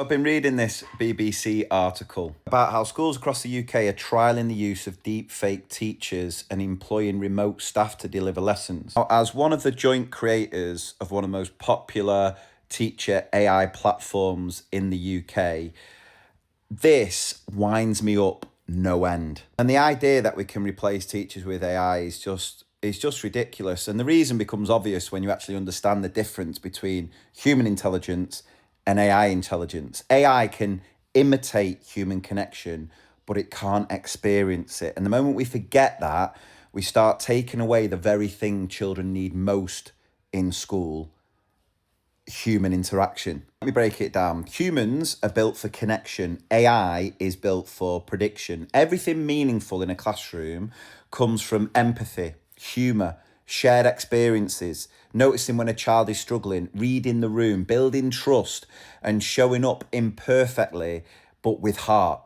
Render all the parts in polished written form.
I've been reading this BBC article about how schools across the UK are trialling the use of deep fake teachers and employing remote staff to deliver lessons. Now, as one of the joint creators of one of the most popular teacher AI platforms in the UK, this winds me up no end. And the idea that we can replace teachers with AI is just ridiculous. And the reason becomes obvious when you actually understand the difference between human intelligence and AI intelligence. AI can imitate human connection, but it can't experience it. And the moment we forget that, we start taking away the very thing children need most in school: human interaction. Let me break it down. Humans are built for connection. AI is built for prediction. Everything meaningful in a classroom comes from empathy, humour, shared experiences, noticing when a child is struggling, reading the room, building trust, and showing up imperfectly, but with heart.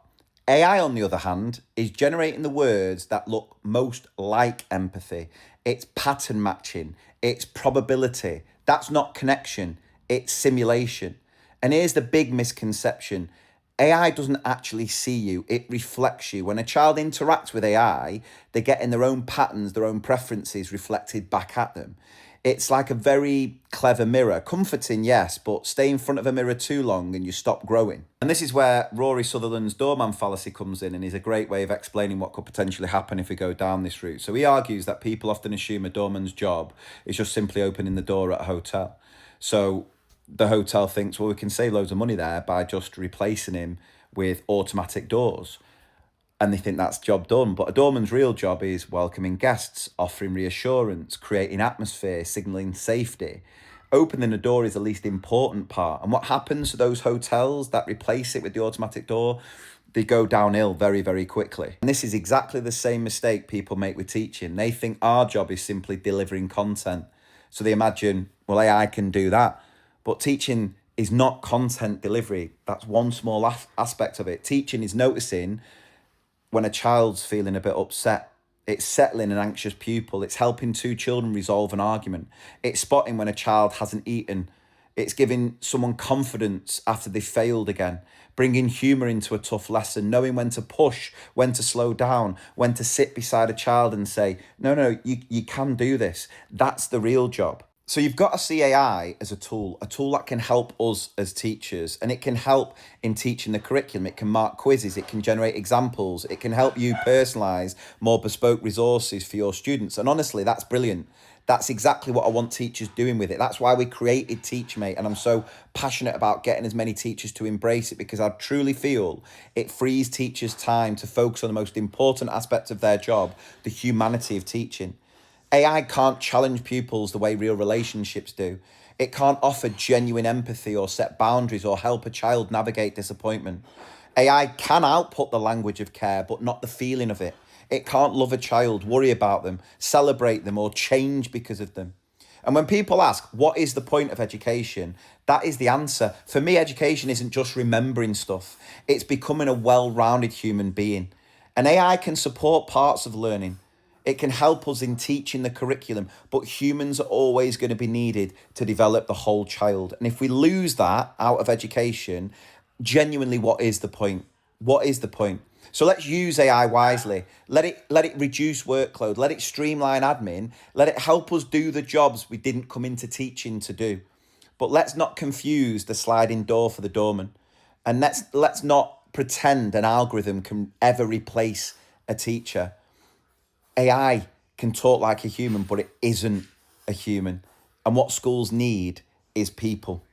AI, on the other hand, is generating the words that look most like empathy. It's pattern matching. It's probability. That's not connection. It's simulation. And here's the big misconception. AI doesn't actually see you, it reflects you. When a child interacts with AI, they're getting their own patterns, their own preferences reflected back at them. It's like a very clever mirror. Comforting, yes, but stay in front of a mirror too long and you stop growing. And this is where Rory Sutherland's doorman fallacy comes in, and is a great way of explaining what could potentially happen if we go down this route. So he argues that people often assume a doorman's job is just simply opening the door at a hotel. So the hotel thinks, well, we can save loads of money there by just replacing him with automatic doors. And they think that's job done. But a doorman's real job is welcoming guests, offering reassurance, creating atmosphere, signalling safety. Opening the door is the least important part. And what happens to those hotels that replace it with the automatic door? They go downhill very, very quickly. And this is exactly the same mistake people make with teaching. They think our job is simply delivering content. So they imagine, well, AI can do that. But teaching is not content delivery. That's one small aspect of it. Teaching is noticing when a child's feeling a bit upset. It's settling an anxious pupil. It's helping two children resolve an argument. It's spotting when a child hasn't eaten. It's giving someone confidence after they failed again. Bringing humour into a tough lesson. Knowing when to push, when to slow down, when to sit beside a child and say, no, you can do this. That's the real job. So you've got to see AI as a tool that can help us as teachers, and it can help in teaching the curriculum. It can mark quizzes, it can generate examples, it can help you personalise more bespoke resources for your students. And honestly, that's brilliant. That's exactly what I want teachers doing with it. That's why we created TeachMate, and I'm so passionate about getting as many teachers to embrace it, because I truly feel it frees teachers time to focus on the most important aspect of their job, the humanity of teaching. AI can't challenge pupils the way real relationships do. It can't offer genuine empathy or set boundaries or help a child navigate disappointment. AI can output the language of care, but not the feeling of it. It can't love a child, worry about them, celebrate them, or change because of them. And when people ask, what is the point of education? That is the answer. For me, education isn't just remembering stuff. It's becoming a well-rounded human being. And AI can support parts of learning. It can help us in teaching the curriculum, but humans are always going to be needed to develop the whole child. And if we lose that out of education, genuinely, what is the point? What is the point? So let's use AI wisely. Let it reduce workload. Let it streamline admin. Let it help us do the jobs we didn't come into teaching to do. But let's not confuse the sliding door for the doorman. And let's not pretend an algorithm can ever replace a teacher. AI can talk like a human, but it isn't a human. And what schools need is people.